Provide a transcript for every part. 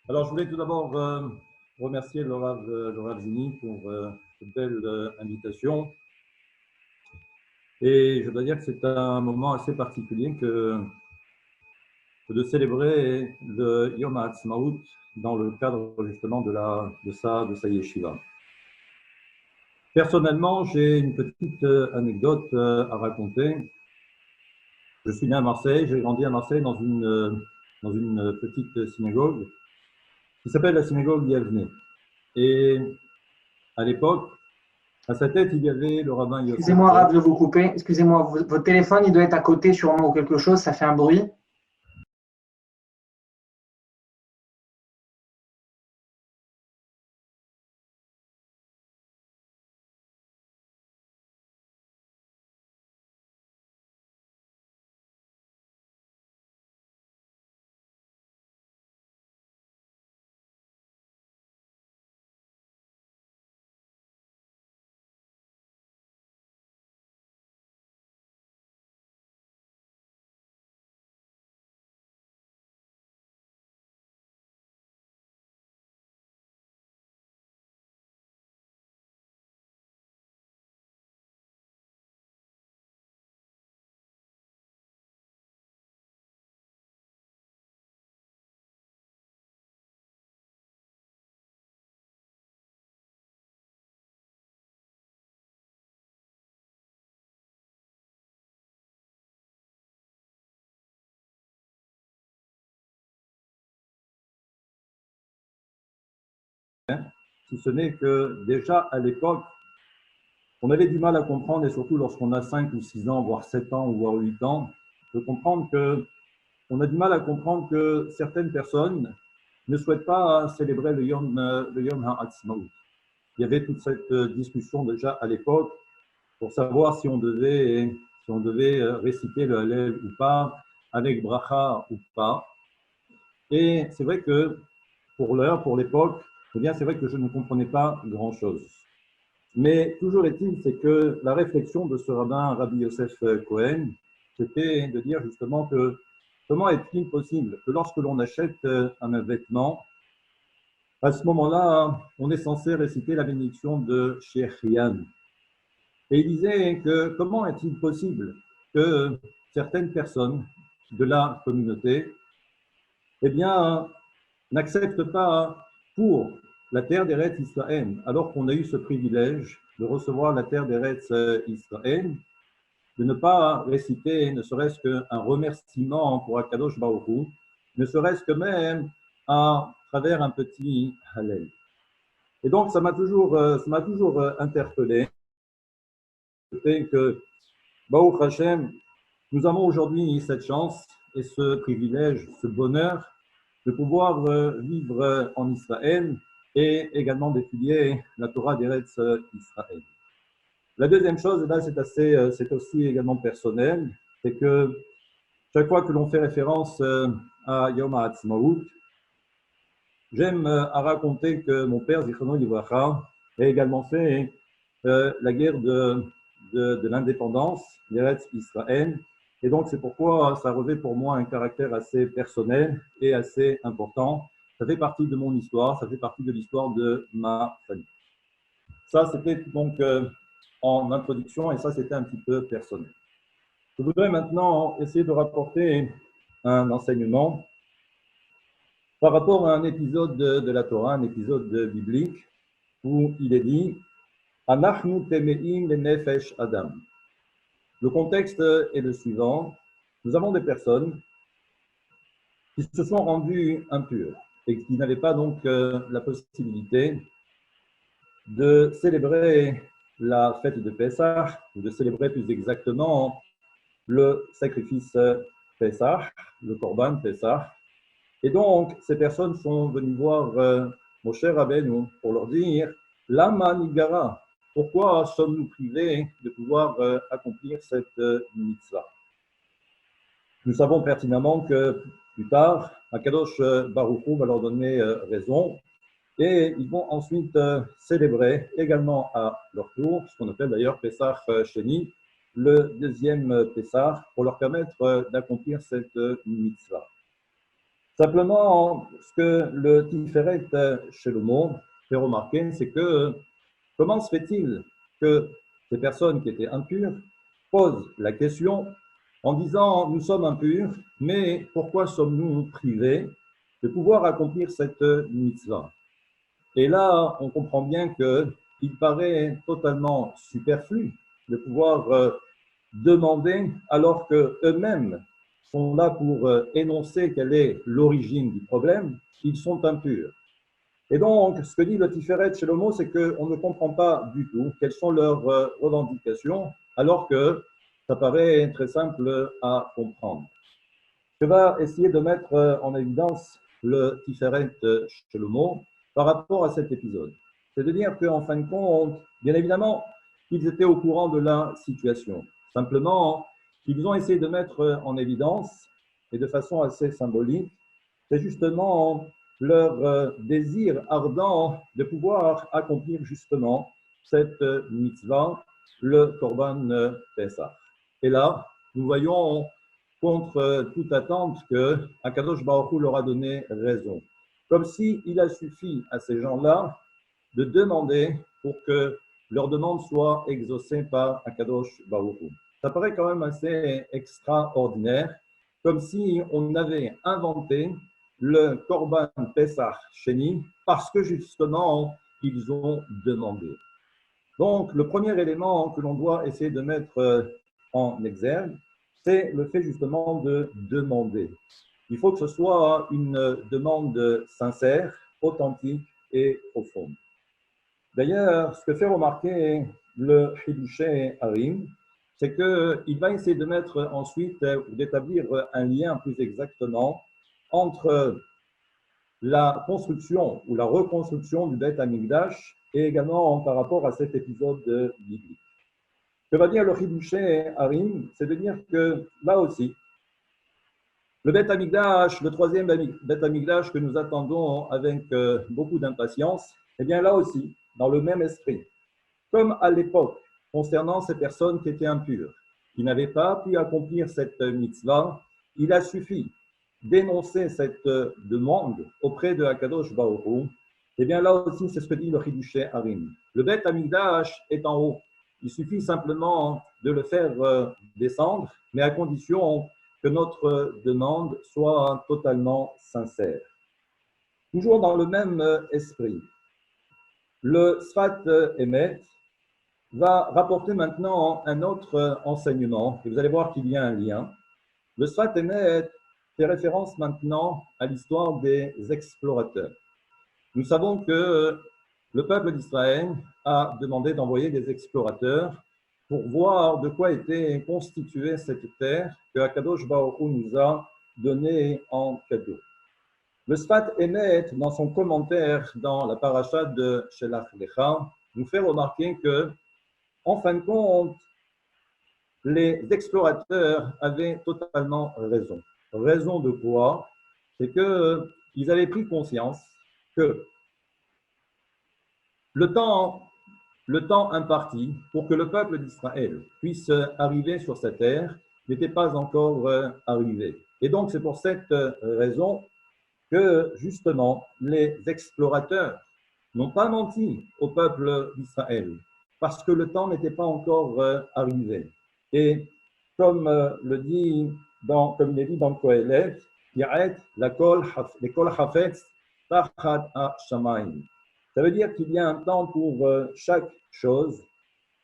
Alors, je voulais tout d'abord remercier le Rav Zini pour cette belle invitation. Et je dois dire que c'est un moment assez particulier que de célébrer le Yom HaAtzmaut dans le cadre justement de sa yeshiva. Personnellement, j'ai une petite anecdote à raconter. Je suis né à Marseille, j'ai grandi à Marseille dans une petite synagogue qui s'appelle la synagogue Yavne. Et à l'époque, à sa tête, il y avait le rabbin Yosef. Excusez-moi, Rav, de vous couper. Excusez-moi, votre téléphone, il doit être à côté sûrement ou quelque chose, ça fait un bruit. Si ce n'est que déjà à l'époque, on avait du mal à comprendre, et surtout lorsqu'on a 5 ou 6 ans, voire 7 ans, ou voire 8 ans, de comprendre que on a du mal à comprendre que certaines personnes ne souhaitent pas célébrer le Yom HaAtzmaut. Il y avait toute cette discussion déjà à l'époque pour savoir si on devait réciter le Hallel ou pas, avec bracha ou pas. Et c'est vrai que pour l'heure, pour l'époque, eh bien, c'est vrai que je ne comprenais pas grand-chose. Mais toujours est-il, c'est que la réflexion de ce rabbin, Rabbi Yosef Cohen, c'était de dire justement que comment est-il possible que lorsque l'on achète un vêtement, à ce moment-là, on est censé réciter la bénédiction de Shechian. Et il disait que comment est-il possible que certaines personnes de la communauté, eh bien, n'acceptent pas pour la terre d'Eretz Israël, alors qu'on a eu ce privilège de recevoir la terre d'Eretz Israël, de ne pas réciter ne serait-ce qu'un remerciement pour Akadosh Baruch Hu, ne serait-ce que même à travers un petit Hallel. Et donc, ça m'a toujours interpellé, le fait que, Baruch Hashem, nous avons aujourd'hui cette chance et ce privilège, ce bonheur de pouvoir vivre en Israël et également d'étudier la Torah d'Eretz Israël. La deuxième chose, et là c'est aussi également personnel, c'est que chaque fois que l'on fait référence à Yom HaAtzmaut, j'aime à raconter que mon père, Zichrono Livracha, a également fait la guerre de l'indépendance d'Eretz Israël. Et donc, c'est pourquoi ça revêt pour moi un caractère assez personnel et assez important. Ça fait partie de mon histoire, ça fait partie de l'histoire de ma famille. Ça, c'était donc en introduction et ça, c'était un petit peu personnel. Je voudrais maintenant essayer de rapporter un enseignement par rapport à un épisode de la Torah, un épisode biblique, où il est dit « Anachnu temeim lenefesh Adam ». Le contexte est le suivant. Nous avons des personnes qui se sont rendues impures et qui n'avaient pas donc la possibilité de célébrer la fête de Pessah, ou de célébrer plus exactement le sacrifice Pessah, le Korban Pessah. Et donc, ces personnes sont venues voir Moshe Rabbeinu pour leur dire « Lama nigara » pourquoi sommes-nous privés de pouvoir accomplir cette mitzvah? Nous savons pertinemment que plus tard, Akadosh Baruch Hu va leur donner raison et ils vont ensuite célébrer également à leur tour, ce qu'on appelle d'ailleurs Pessah Sheni, le deuxième Pessah, pour leur permettre d'accomplir cette mitzvah. Simplement, ce que le Tiferet Shlomo fait remarquer, c'est que comment se fait-il que ces personnes qui étaient impures posent la question en disant « nous sommes impurs, mais pourquoi sommes-nous privés de pouvoir accomplir cette mitzvah ?» Et là, on comprend bien qu'il paraît totalement superflu de pouvoir demander alors qu'eux-mêmes sont là pour énoncer quelle est l'origine du problème, ils sont impurs. Et donc, ce que dit le Tiferet Shlomo, c'est qu'on ne comprend pas du tout quelles sont leurs revendications, alors que ça paraît très simple à comprendre. Je vais essayer de mettre en évidence le Tiferet Shlomo par rapport à cet épisode. C'est de dire qu'en fin de compte, bien évidemment, ils étaient au courant de la situation. Simplement, ils ont essayé de mettre en évidence, et de façon assez symbolique, c'est justement leur désir ardent de pouvoir accomplir justement cette mitzvah, le Korban Pesach. Et là, nous voyons contre toute attente que Akadosh Baruch Hu leur a donné raison. Comme s'il a suffi à ces gens-là de demander pour que leur demande soit exaucée par Akadosh Baruch Hu. Ça paraît quand même assez extraordinaire, comme si on avait inventé le Korban Pesach Sheni parce que justement ils ont demandé. Donc le premier élément que l'on doit essayer de mettre en exergue, c'est le fait justement de demander. Il faut que ce soit une demande sincère, authentique et profonde. D'ailleurs, ce que fait remarquer le Chidushé Harim, c'est qu'il va essayer de mettre ensuite, ou d'établir un lien plus exactement entre la construction ou la reconstruction du Beth Amikdash et également par rapport à cet épisode biblique. Ce que va dire le Chidushé Harim, c'est de dire que là aussi, le Beth Amikdash, le troisième Beth Amikdash que nous attendons avec beaucoup d'impatience, eh bien là aussi, dans le même esprit, comme à l'époque, concernant ces personnes qui étaient impures, qui n'avaient pas pu accomplir cette mitzvah, il a suffi d'énoncer cette demande auprès de Akadosh Baruch Hu. Eh bien là aussi, c'est ce que dit le Chidushé Harim. Le Beth Amikdash est en haut. Il suffit simplement de le faire descendre, mais à condition que notre demande soit totalement sincère. Toujours dans le même esprit, le Sfat Emet va rapporter maintenant un autre enseignement, et vous allez voir qu'il y a un lien. Le Sfat Emet fait référence maintenant à l'histoire des explorateurs. Nous savons que le peuple d'Israël a demandé d'envoyer des explorateurs pour voir de quoi était constituée cette terre que Akadosh Baruch Hu nous a donnée en cadeau. Le Sfat Emet, dans son commentaire dans la paracha de Shelach Lecha, nous fait remarquer que, en fin de compte, les explorateurs avaient totalement raison. Raison de quoi? C'est qu'ils avaient pris conscience que le temps imparti pour que le peuple d'Israël puisse arriver sur cette terre n'était pas encore arrivé. Et donc, c'est pour cette raison que, justement, les explorateurs n'ont pas menti au peuple d'Israël, parce que le temps n'était pas encore arrivé. Et comme comme il est dit dans Kohelet, les kol hafetz tachat ha-shamayim. Ça veut dire qu'il y a un temps pour chaque chose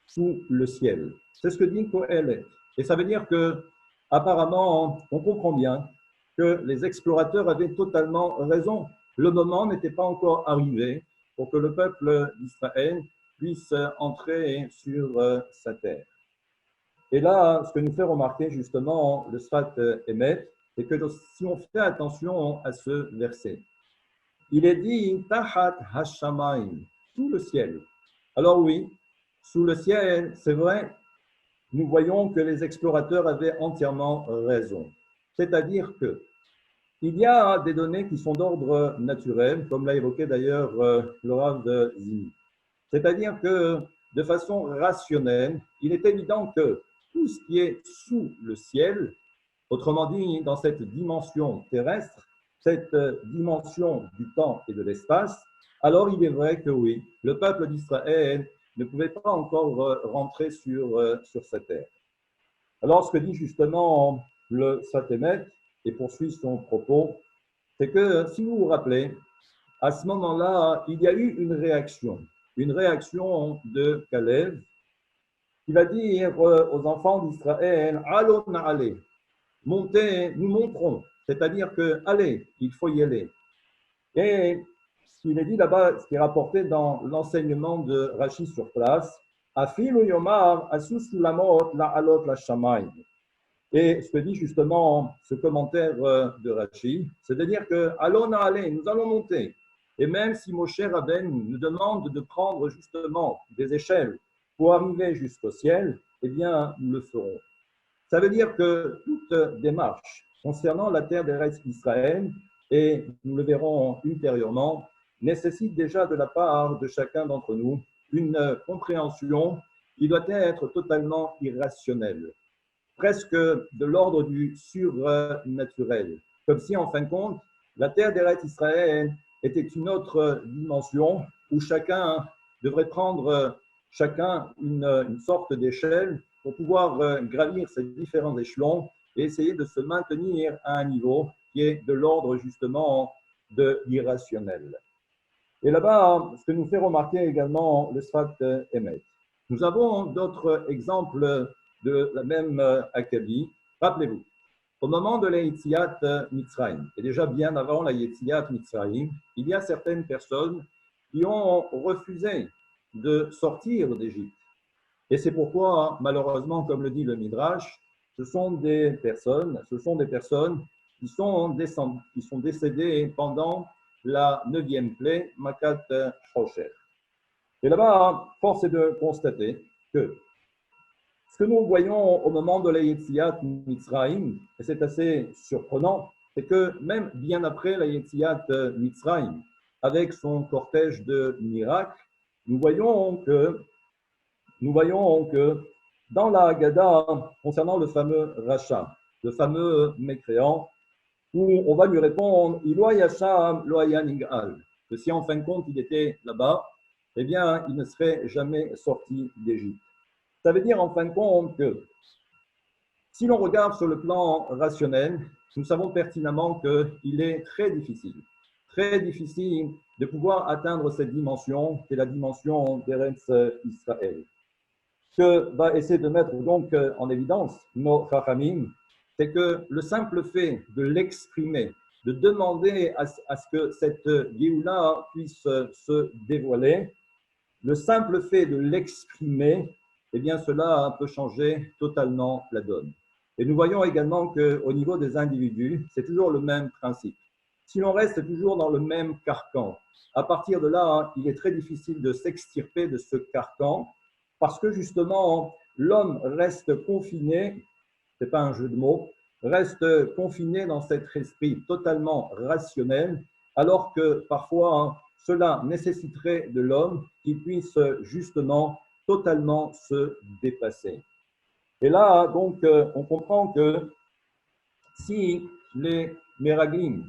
sous le ciel. C'est ce que dit Kohelet. Et ça veut dire que, apparemment, on comprend bien que les explorateurs avaient totalement raison. Le moment n'était pas encore arrivé pour que le peuple d'Israël puisse entrer sur sa terre. Et là, ce que nous fait remarquer justement le Sfat Emet, c'est que si on fait attention à ce verset, il est dit « Tahat hashamayim » sous le ciel. Alors oui, sous le ciel, c'est vrai, nous voyons que les explorateurs avaient entièrement raison. C'est-à-dire que il y a des données qui sont d'ordre naturel, comme l'a évoqué d'ailleurs le Rav Zimi. C'est-à-dire que de façon rationnelle, il est évident que tout ce qui est sous le ciel, autrement dit dans cette dimension terrestre, cette dimension du temps et de l'espace, alors il est vrai que oui, le peuple d'Israël ne pouvait pas encore rentrer sur sa terre. Alors ce que dit justement le Satémet, et poursuit son propos, c'est que si vous vous rappelez, à ce moment-là, il y a eu une réaction de Caleb qui va dire aux enfants d'Israël, allons allez, montez, nous monterons, c'est-à-dire que allez, il faut y aller. Et ce qu'il est dit là-bas, ce qui est rapporté dans l'enseignement de Rashi sur place, Afilu Yomar, Asus Sulamot, la Alot, la Shamaim. Et ce que dit justement ce commentaire de Rashi, c'est de dire que allons aller, nous allons monter. Et même si Moshe Rabbeinu nous demande de prendre justement des échelles pour arriver jusqu'au ciel, eh bien, nous le ferons. Ça veut dire que toute démarche concernant la terre d'Eretz Israël, et nous le verrons ultérieurement, nécessite déjà de la part de chacun d'entre nous une compréhension qui doit être totalement irrationnelle, presque de l'ordre du surnaturel, comme si en fin de compte, la terre d'Eretz Israël était une autre dimension où chacun devrait prendre une sorte d'échelle pour pouvoir gravir ces différents échelons et essayer de se maintenir à un niveau qui est de l'ordre justement de l'irrationnel. Et là-bas, ce que nous fait remarquer également le Sfat Emet. Nous avons d'autres exemples de la même acabit. Rappelez-vous, au moment de la Yetziat Mitzrayim, et déjà bien avant la Yetziat Mitzrayim, il y a certaines personnes qui ont refusé de sortir d'Égypte. Et c'est pourquoi, malheureusement, comme le dit le Midrash, ce sont des personnes qui sont décédées pendant la 9e plaie, Makat Shosher. Et là-bas, force est de constater que ce que nous voyons au moment de la Yetziat Mitzrayim, et c'est assez surprenant, c'est que même bien après la Yetziat Mitzrayim, avec son cortège de miracles, nous voyons que dans la Haggadah, concernant le fameux rachat, le fameux mécréant, où on va lui répondre « Ilo Yasham lo Nig'al », que si en fin de compte il était là-bas, eh bien il ne serait jamais sorti d'Égypte. Ça veut dire en fin de compte que si l'on regarde sur le plan rationnel, nous savons pertinemment qu'il est très difficile de pouvoir atteindre cette dimension, qui est la dimension d'Eretz Israël. Ce que va essayer de mettre donc en évidence nos Chachamim, c'est que le simple fait de l'exprimer, de demander à ce que cette Géoula puisse se dévoiler, le simple fait de l'exprimer, eh bien cela peut changer totalement la donne. Et nous voyons également qu'au niveau des individus, c'est toujours le même principe. Si l'on reste toujours dans le même carcan, à partir de là, il est très difficile de s'extirper de ce carcan parce que justement, l'homme reste confiné, ce n'est pas un jeu de mots, reste confiné dans cet esprit totalement rationnel, alors que parfois, cela nécessiterait de l'homme qu'il puisse justement totalement se dépasser. Et là, donc, on comprend que si les Meraglim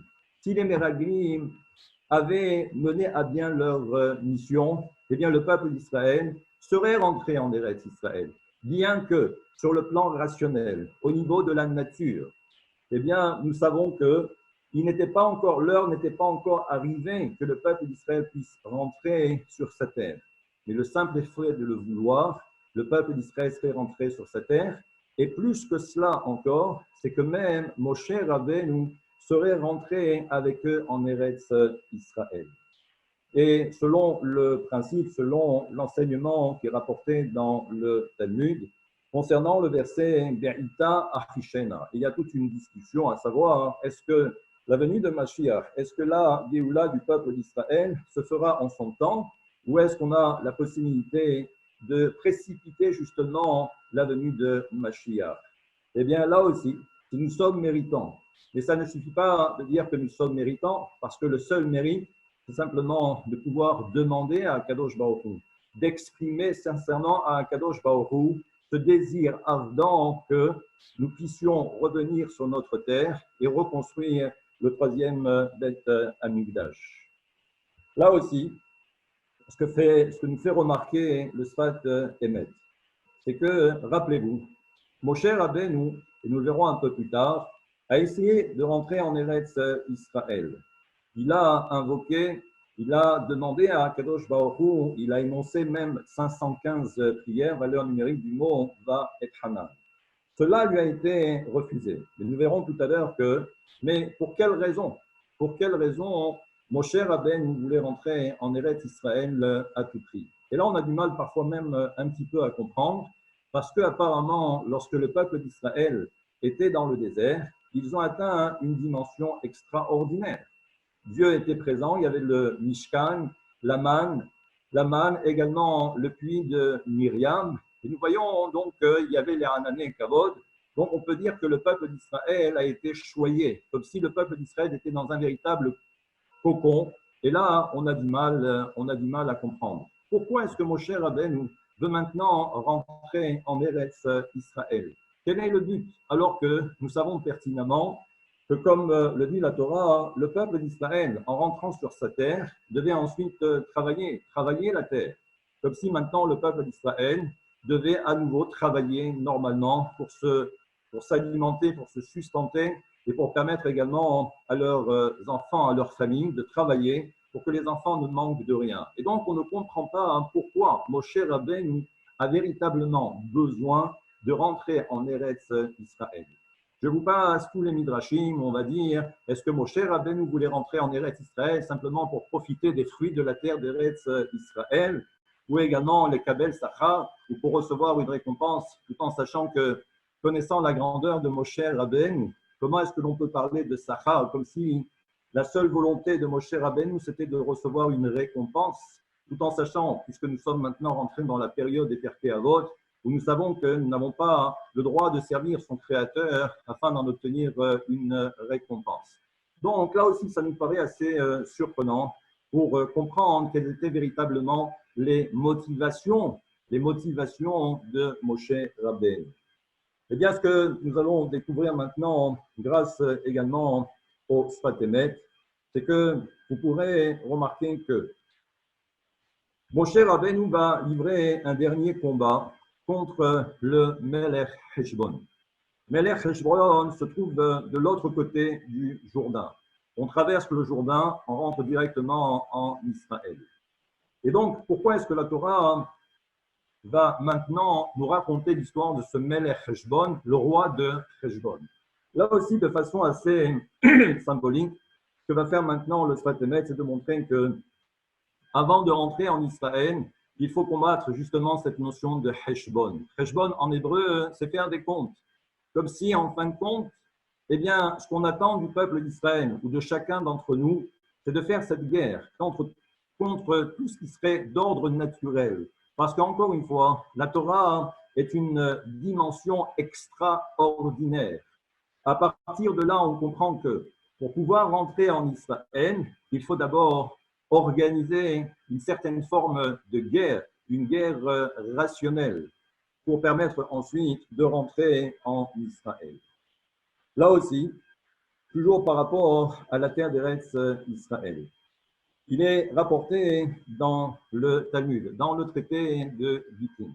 avaient mené à bien leur mission, eh bien, le peuple d'Israël serait rentré en Eretz Israël, bien que sur le plan rationnel, au niveau de la nature, eh bien, nous savons que l'heure n'était pas encore arrivée que le peuple d'Israël puisse rentrer sur sa terre. Mais le simple effet de le vouloir, le peuple d'Israël serait rentré sur sa terre. Et plus que cela encore, c'est que même Moshe Rabbeinu serait rentré avec eux en Eretz Israël. Et selon le principe, selon l'enseignement qui est rapporté dans le Talmud, concernant le verset Be'ita Achishena, il y a toute une discussion à savoir, est-ce que la venue de Mashiach, est-ce que la Géoula du peuple d'Israël se fera en son temps, ou est-ce qu'on a la possibilité de précipiter justement la venue de Mashiach? Eh bien là aussi, si nous sommes méritants, mais ça ne suffit pas de dire que nous sommes méritants, parce que le seul mérite, c'est simplement de pouvoir demander à Kadosh Baruch Hu, d'exprimer sincèrement à Kadosh Baruch Hu ce désir ardent que nous puissions revenir sur notre terre et reconstruire le troisième Beth Amikdash. Là aussi, ce que nous fait remarquer le Sfat Emet, c'est que, rappelez-vous, Moshe Rabbeinu, et nous le verrons un peu plus tard, a essayé de rentrer en Eretz Israël. Il a invoqué, il a demandé à Kadosh Baruch Hu, il a énoncé même 515 prières, valeur numérique du mot Va et Hanan. Cela lui a été refusé. Mais nous verrons tout à l'heure que, mais pour quelle raison? Pour quelle raison Moshe Rabbeinu voulait rentrer en Eretz Israël à tout prix? Et là, on a du mal parfois même un petit peu à comprendre, parce qu'apparemment, lorsque le peuple d'Israël était dans le désert, ils ont atteint une dimension extraordinaire. Dieu était présent, il y avait le Mishkan, la manne également le puits de Myriam. Et nous voyons donc qu'il y avait les Hanané et Kavod. Donc on peut dire que le peuple d'Israël a été choyé, comme si le peuple d'Israël était dans un véritable cocon. Et là, on a du mal à comprendre. Pourquoi est-ce que Moshe Rabbeinu veut maintenant rentrer en Eretz Israël? Quel est le but? Alors que nous savons pertinemment que, comme le dit la Torah, le peuple d'Israël, en rentrant sur sa terre, devait ensuite travailler la terre. Comme si maintenant le peuple d'Israël devait à nouveau travailler normalement pour s'alimenter, pour se sustenter et pour permettre également à leurs enfants, à leurs familles de travailler pour que les enfants ne manquent de rien. Et donc, on ne comprend pas pourquoi Moshe Rabbeinu a véritablement besoin de rentrer en Eretz Israël. Je vous passe tous les midrashim, on va dire, est-ce que Moshe Rabbeinu voulait rentrer en Eretz Israël simplement pour profiter des fruits de la terre d'Eretz Israël, ou également les Kabel Sachar, ou pour recevoir une récompense, tout en sachant que, connaissant la grandeur de Moshe Rabbeinu, comment est-ce que l'on peut parler de Sachar comme si la seule volonté de Moshe Rabbeinu, c'était de recevoir une récompense, tout en sachant, puisque nous sommes maintenant rentrés dans la période des Pirkei Avot, où nous savons que nous n'avons pas le droit de servir son Créateur afin d'en obtenir une récompense. Donc là aussi, ça nous paraît assez surprenant pour comprendre quelles étaient véritablement les motivations de Moshe Rabbeinu. Eh bien, ce que nous allons découvrir maintenant, grâce également au Sfat Emet, c'est que vous pourrez remarquer que Moshe Rabbeinu va livrer un dernier combat contre le Melech Heshbon. Melech Heshbon se trouve de l'autre côté du Jourdain. On traverse le Jourdain, on rentre directement en Israël. Et donc, pourquoi est-ce que la Torah va maintenant nous raconter l'histoire de ce Melech Heshbon, le roi de Heshbon? Là aussi, de façon assez symbolique, ce que va faire maintenant le Sfat Emet, c'est de montrer que avant de rentrer en Israël, il faut combattre justement cette notion de Heshbon. Heshbon, en hébreu, c'est faire des comptes. Comme si, en fin de compte, eh bien, ce qu'on attend du peuple d'Israël ou de chacun d'entre nous, c'est de faire cette guerre contre tout ce qui serait d'ordre naturel. Parce qu'encore une fois, la Torah est une dimension extraordinaire. À partir de là, on comprend que pour pouvoir rentrer en Israël, il faut d'abord organiser une certaine forme de guerre, une guerre rationnelle, pour permettre ensuite de rentrer en Israël. Là aussi, toujours par rapport à la terre d'Eretz Israël, il est rapporté dans le Talmud, dans le traité de Gittin.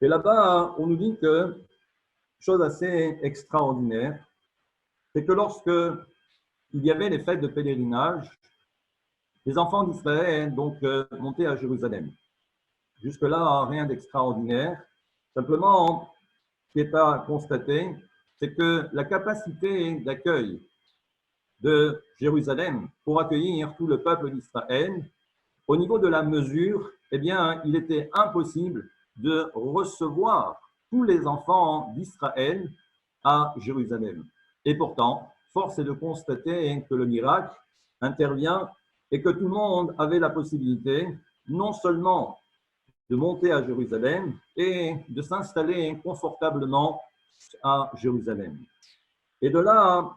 Et là-bas, on nous dit que, chose assez extraordinaire, c'est que lorsque il y avait les fêtes de pèlerinage, les enfants d'Israël donc montaient à Jérusalem. Jusque-là, rien d'extraordinaire. Simplement, ce qui est à constater, c'est que la capacité d'accueil de Jérusalem pour accueillir tout le peuple d'Israël, au niveau de la mesure, eh bien, il était impossible de recevoir tous les enfants d'Israël à Jérusalem. Et pourtant, force est de constater que le miracle intervient et que tout le monde avait la possibilité non seulement de monter à Jérusalem et de s'installer confortablement à Jérusalem. Et de là,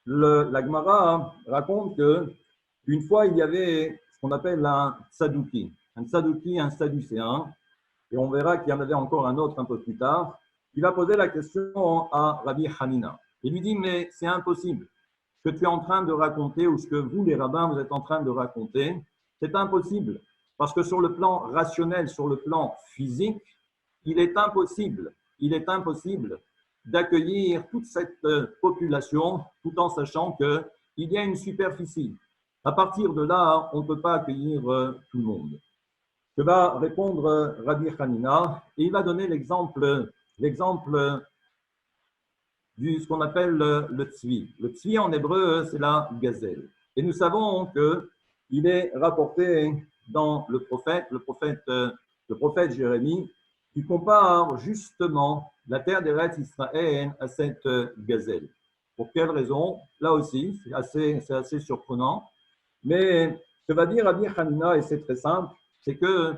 la Gemara raconte qu'une fois, il y avait ce qu'on appelle un tzadouki, un sadducéen, et on verra qu'il y en avait encore un autre un peu plus tard. Il va poser la question à Rabbi Hanina. Il lui dit, mais c'est impossible. ce que tu es en train de raconter ou ce que vous, les rabbins, vous êtes en train de raconter, c'est impossible. Parce que sur le plan rationnel, sur le plan physique, il est impossible d'accueillir toute cette population tout en sachant qu'il y a une superficie. À partir de là, on ne peut pas accueillir tout le monde. Que va répondre Rabbi Hanina et il va donner l'exemple du ce qu'on appelle le tzvi. Le tzvi en hébreu, c'est la gazelle. Et nous savons qu'il est rapporté dans le prophète Jérémie, qui compare justement la terre d'Eretz Israël à cette gazelle. Pour quelle raison? Là aussi, c'est assez surprenant. Mais ce que va dire Rabbi Hanina, et c'est très simple, c'est que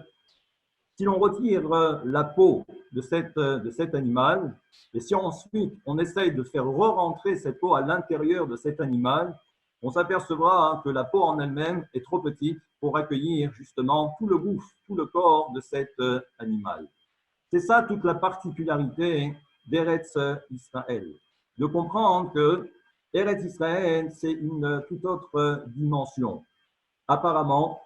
si l'on retire la peau de cet animal, et si ensuite on essaye de faire re-rentrer cette peau à l'intérieur de cet animal, on s'apercevra que la peau en elle-même est trop petite pour accueillir justement tout le gouffre, tout le corps de cet animal. C'est ça toute la particularité d'Eretz Israël. De comprendre que Eretz Israël, c'est une toute autre dimension. Apparemment,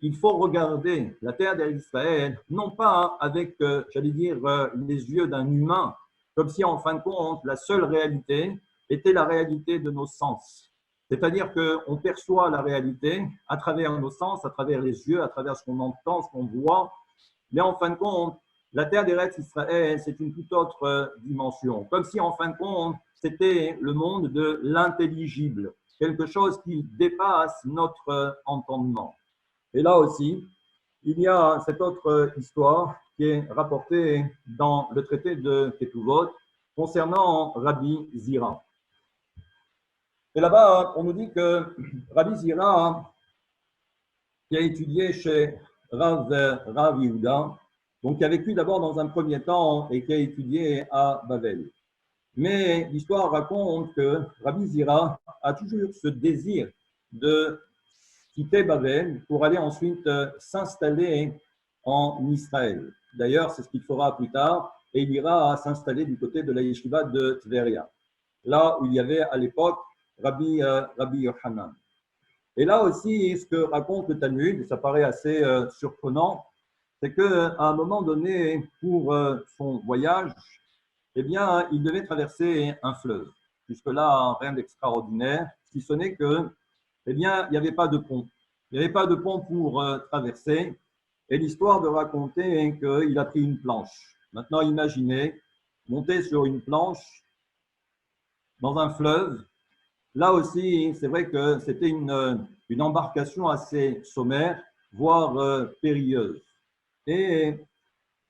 il faut regarder la terre d'Israël, non pas avec, j'allais dire, les yeux d'un humain, comme si en fin de compte, la seule réalité était la réalité de nos sens. C'est-à-dire qu'on perçoit la réalité à travers nos sens, à travers les yeux, à travers ce qu'on entend, ce qu'on voit. Mais en fin de compte, la terre d'Eretz Israël, c'est une toute autre dimension. Comme si en fin de compte, c'était le monde de l'intelligible, quelque chose qui dépasse notre entendement. Et là aussi, il y a cette autre histoire qui est rapportée dans le traité de Ketuvot concernant Rabbi Zira. Et là-bas, on nous dit que Rabbi Zira, qui a étudié chez Rav Yehuda, donc qui a vécu d'abord dans un premier temps et qui a étudié à Bavel. Mais l'histoire raconte que Rabbi Zira a toujours ce désir de quitter Bavel pour aller ensuite s'installer en Israël. D'ailleurs, c'est ce qu'il fera plus tard, et il ira s'installer du côté de la yeshiva de Tveria, là où il y avait à l'époque Rabbi Yochanan. Et là aussi, ce que raconte le Talmud, et ça paraît assez surprenant, c'est qu'à un moment donné, pour son voyage, eh bien, il devait traverser un fleuve. Jusque-là, rien d'extraordinaire, si ce n'est que eh bien, il n'y avait pas de pont. Il n'y avait pas de pont pour traverser. Et l'histoire de raconter qu'il a pris une planche. Maintenant, imaginez, monter sur une planche dans un fleuve. Là aussi, c'est vrai que c'était une embarcation assez sommaire, voire périlleuse. Et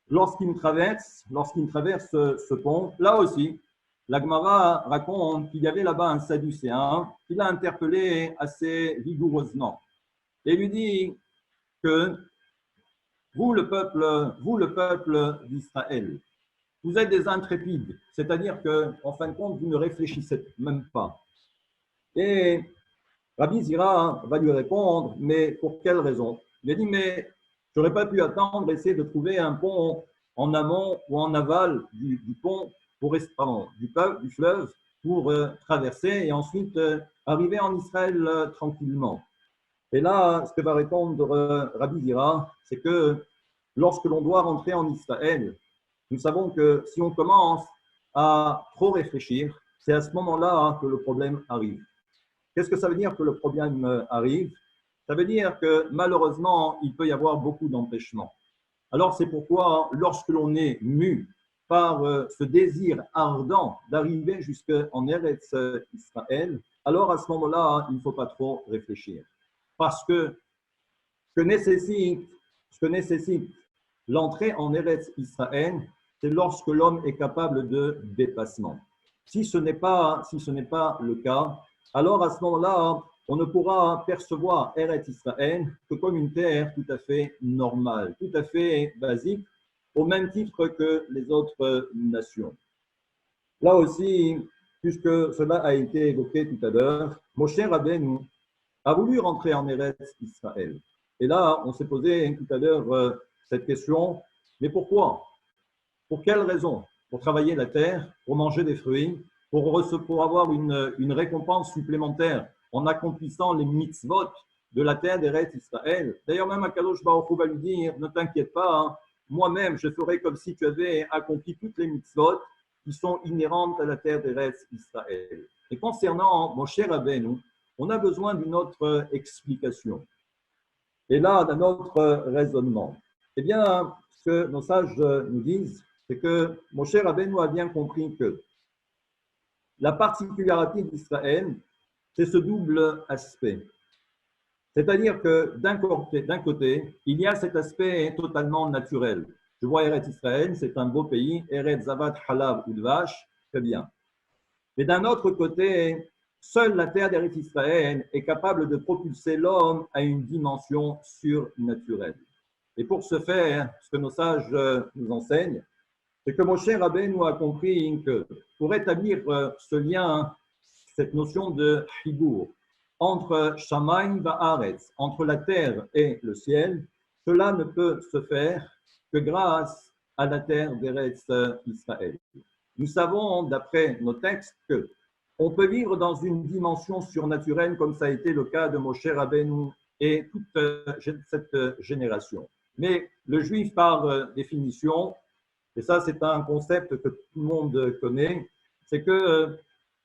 lorsqu'il traverse ce pont, là aussi, la Gemara raconte qu'il y avait là-bas un Sadducéen qui l'a interpellé assez vigoureusement et lui dit que vous, le peuple d'Israël, vous êtes des intrépides, c'est-à-dire qu'en fin de compte, vous ne réfléchissez même pas. Et Rabbi Zira va lui répondre, mais pour quelle raison? Il a dit, mais je n'aurais pas pu attendre, essayer de trouver un pont en amont ou en aval du pont, du fleuve, pour traverser et ensuite arriver en Israël tranquillement. Et là, ce que va répondre Rabbi Zira, c'est que lorsque l'on doit rentrer en Israël, nous savons que si on commence à trop réfléchir, c'est à ce moment-là que le problème arrive. Qu'est-ce que ça veut dire que le problème arrive? Ça veut dire que malheureusement, il peut y avoir beaucoup d'empêchements. Alors c'est pourquoi, lorsque l'on est mu par ce désir ardent d'arriver jusqu'en Eretz Israël, alors à ce moment-là, il ne faut pas trop réfléchir. Parce que ce que nécessite l'entrée en Eretz Israël, c'est lorsque l'homme est capable de dépassement. Si ce n'est pas le cas, alors à ce moment-là, on ne pourra percevoir Eretz Israël que comme une terre tout à fait normale, tout à fait basique, au même titre que les autres nations. Là aussi, puisque cela a été évoqué tout à l'heure, Moshe Rabbeinu a voulu rentrer en Eretz Israël. Et là, on s'est posé tout à l'heure cette question, mais pourquoi? Pour quelle raison? Pour travailler la terre, pour manger des fruits? pour avoir une récompense supplémentaire en accomplissant les mitzvot de la terre d'Eretz Israël. D'ailleurs, même Akadosh Baruch Hu va lui dire, ne t'inquiète pas, hein, moi-même, je ferai comme si tu avais accompli toutes les mitzvot qui sont inhérentes à la terre d'Eretz Israël. Et concernant Moshe Rabbeinu, on a besoin d'une autre explication. Et là, d'un autre raisonnement. Eh bien, ce que nos sages nous disent, c'est que Moshe Rabbeinu a bien compris que la particularité d'Israël, c'est ce double aspect. C'est-à-dire que d'un côté, il y a cet aspect totalement naturel. Je vois Eretz Israël, c'est un beau pays, Eretz Zavat Halav Udvash, très bien. Mais d'un autre côté, seule la terre d'Eretz Israël est capable de propulser l'homme à une dimension surnaturelle. Et pour ce faire, ce que nos sages nous enseignent, c'est que Moshe Rabbeinu a compris que pour établir ce lien, cette notion de Hibour, entre Shamaim Va'aretz, entre la terre et le ciel, cela ne peut se faire que grâce à la terre d'Eretz Israël. Nous savons, d'après nos textes, qu'on peut vivre dans une dimension surnaturelle, comme ça a été le cas de Moshe Rabbeinu et toute cette génération. Mais le juif, par définition, et ça c'est un concept que tout le monde connaît, c'est que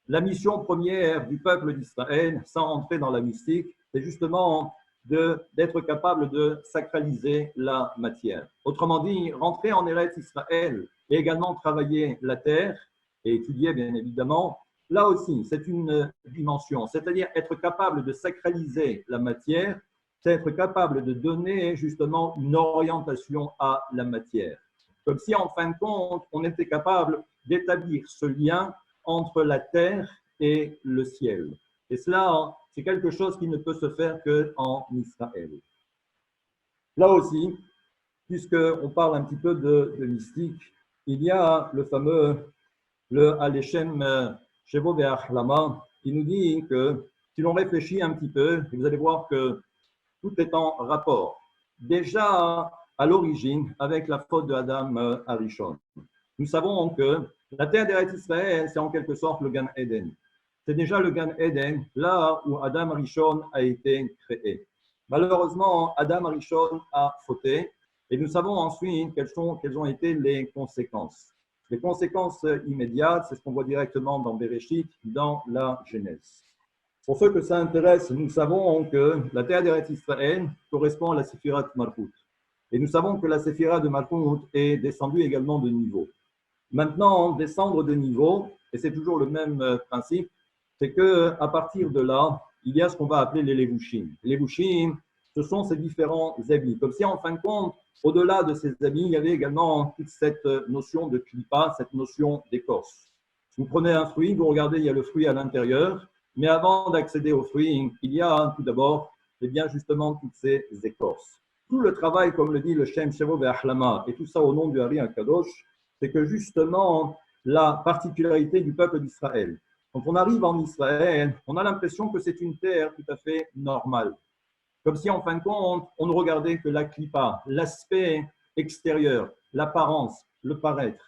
la mission première du peuple d'Israël, sans rentrer dans la mystique, c'est justement d'être capable de sacraliser la matière. Autrement dit, rentrer en Eretz Israël et également travailler la terre et étudier bien évidemment, là aussi c'est une dimension, c'est-à-dire être capable de sacraliser la matière, c'est être capable de donner justement une orientation à la matière. Comme si en fin de compte, on était capable d'établir ce lien entre la terre et le ciel. Et cela, c'est quelque chose qui ne peut se faire qu'en Israël. Là aussi, puisqu'on parle un petit peu de mystique, il y a le fameux, le Alechem Shevo Be'achlama, qui nous dit que si l'on réfléchit un petit peu, vous allez voir que tout est en rapport. Déjà à l'origine, avec la faute de Adam Arishon, nous savons que la terre d'Eretz Israël, c'est en quelque sorte le Gan Eden. C'est déjà le Gan Eden, là où Adam Arishon a été créé. Malheureusement, Adam Arishon a fauté et nous savons ensuite quelles ont été les conséquences. Les conséquences immédiates, c'est ce qu'on voit directement dans Bereshit, dans la Genèse. Pour ceux que ça intéresse, nous savons que la terre d'Eretz Israël correspond à la Séphira de Malchut. Et nous savons que la Séphira de Malchut est descendue également de niveau. Maintenant, descendre de niveau, et c'est toujours le même principe, c'est qu'à partir de là, il y a ce qu'on va appeler les Levushim. Les Levushim, ce sont ces différents habits. Comme si, en fin de compte, au-delà de ces habits, il y avait également toute cette notion de klipa, cette notion d'écorce. Vous prenez un fruit, vous regardez, il y a le fruit à l'intérieur, mais avant d'accéder au fruit, il y a tout d'abord, eh bien justement, toutes ces écorces. Tout le travail, comme le dit le Shem Shevo Ve'achlama, et tout ça au nom du Hari HaKadosh, c'est que justement, la particularité du peuple d'Israël. Quand on arrive en Israël, on a l'impression que c'est une terre tout à fait normale. Comme si, en fin de compte, on ne regardait que la klipa, l'aspect extérieur, l'apparence, le paraître.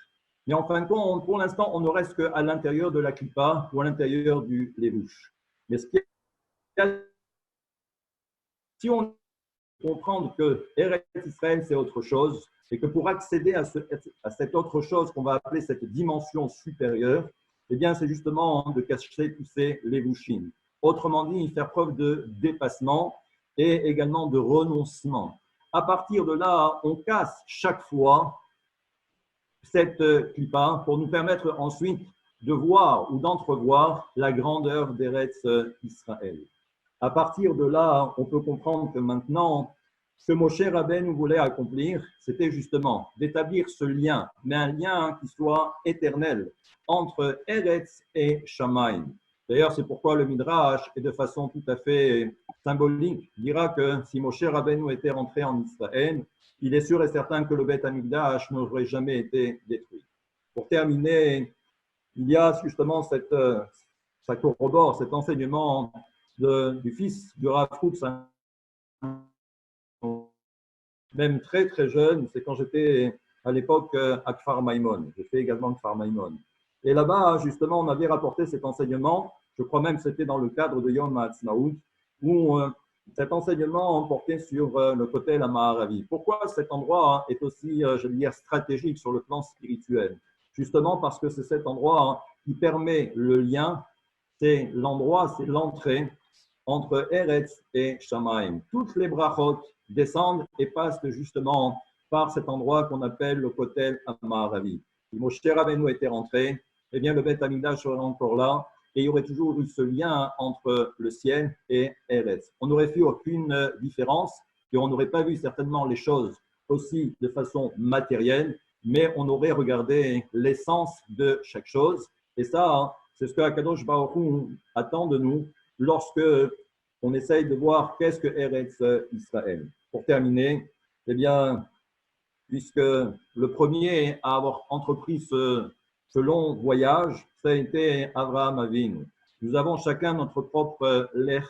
Mais en fin de compte, pour l'instant, on ne reste qu'à l'intérieur de la klipa ou à l'intérieur du levush. Mais ce qui est, si on comprend que Eretz Israël, c'est autre chose, et que pour accéder à cette autre chose qu'on va appeler cette dimension supérieure, eh bien, c'est justement de cacher tous ces levushim. Autrement dit, faire preuve de dépassement et également de renoncement. À partir de là, on casse chaque fois cette clipa pour nous permettre ensuite de voir ou d'entrevoir la grandeur d'Eretz Israël. À partir de là, on peut comprendre que maintenant, ce que Moshe Rabbeinu voulait accomplir, c'était justement d'établir ce lien, mais un lien qui soit éternel entre Eretz et Shamaim. D'ailleurs, c'est pourquoi le Midrash, et de façon tout à fait symbolique, dira que si Moshe Rabbeinu était rentré en Israël, il est sûr et certain que le Beth Amikdash n'aurait jamais été détruit. Pour terminer, il y a justement ça corrobore cet enseignement du fils du Rav Kook, même très très jeune, c'est quand j'étais à l'époque à Kfar Maimon. J'ai fait également Kfar Maimon. Et là-bas, justement, on avait rapporté cet enseignement, je crois même que c'était dans le cadre de Yom HaAtzmaut, où cet enseignement portait sur le côté la Maharavi. Pourquoi cet endroit est aussi, je veux dire, stratégique sur le plan spirituel? Justement parce que c'est cet endroit qui permet le lien, c'est l'endroit, c'est l'entrée entre Eretz et Shamaim. Toutes les brachot descendent et passent justement par cet endroit qu'on appelle le Kotel Amaravi. Si Moshe Rabbeinu était rentré, eh bien le Beth Amikdash serait encore là et il y aurait toujours eu ce lien entre le ciel et Eretz. On n'aurait fait aucune différence et on n'aurait pas vu certainement les choses aussi de façon matérielle, mais on aurait regardé l'essence de chaque chose. Et ça, c'est ce que Akadosh Baruch Hu attend de nous lorsque on essaye de voir qu'est-ce que Eretz Israël. Pour terminer, eh bien, puisque le premier à avoir entrepris ce long voyage, ça a été Avraham Avinu. Nous avons chacun notre propre Lech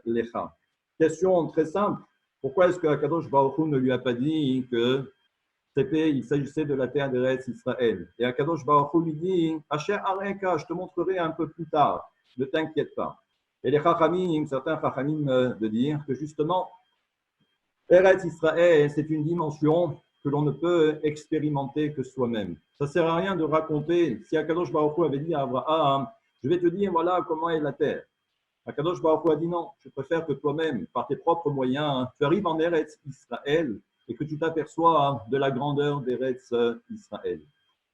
Lecha. Question très simple, pourquoi est-ce que Akadosh Baruch Hu ne lui a pas dit que il s'agissait de la terre d'Eretz Israël? Et Akadosh Baruch Hu lui dit, Asher Areka, je te montrerai un peu plus tard, ne t'inquiète pas. Et les Chachamim, certains Chachamim de dire que justement, Eretz Israël, c'est une dimension que l'on ne peut expérimenter que soi-même. Ça ne sert à rien de raconter, si Akadosh Baruch Hu avait dit à Abraham, je vais te dire voilà comment est la terre. Akadosh Baruch Hu a dit non, je préfère que toi-même, par tes propres moyens, tu arrives en Eretz Israël et que tu t'aperçois de la grandeur d'Eretz Israël.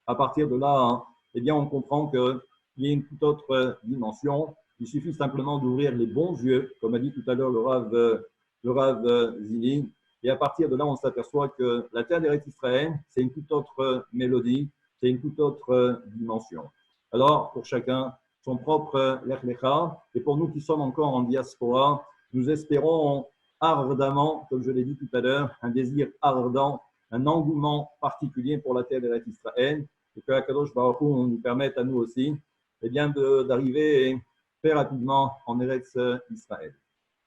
À partir de là, eh bien, on comprend qu'il y a une toute autre dimension. Il suffit simplement d'ouvrir les bons yeux, comme a dit tout à l'heure le Rav Zini. Et à partir de là, on s'aperçoit que la terre d'Eretz Israël, c'est une toute autre mélodie, c'est une toute autre dimension. Alors, pour chacun, son propre Lech Lecha. Et pour nous qui sommes encore en diaspora, nous espérons ardemment, comme je l'ai dit tout à l'heure, un désir ardent, un engouement particulier pour la terre d'Eretz Israël, et que Akadosh Baruch Hu nous permette à nous aussi eh bien, d'arriver très rapidement en Eretz Israël.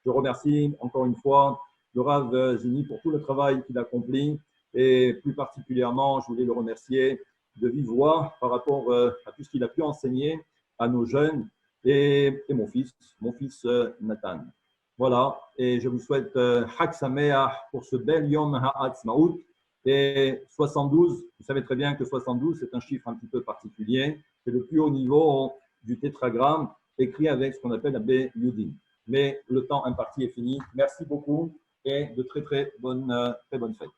Je remercie encore une fois le Rav Zini pour tout le travail qu'il accomplit et plus particulièrement, je voulais le remercier de vive voix par rapport à tout ce qu'il a pu enseigner à nos jeunes et mon fils Nathan. Voilà, et je vous souhaite Chag Sameach pour ce bel Yom HaAtzmaut. Et 72, vous savez très bien que 72, c'est un chiffre un petit peu particulier. C'est le plus haut niveau du tétragramme, écrit avec ce qu'on appelle la B Yudin. Mais le temps imparti est fini. Merci beaucoup et de très bonnes fêtes.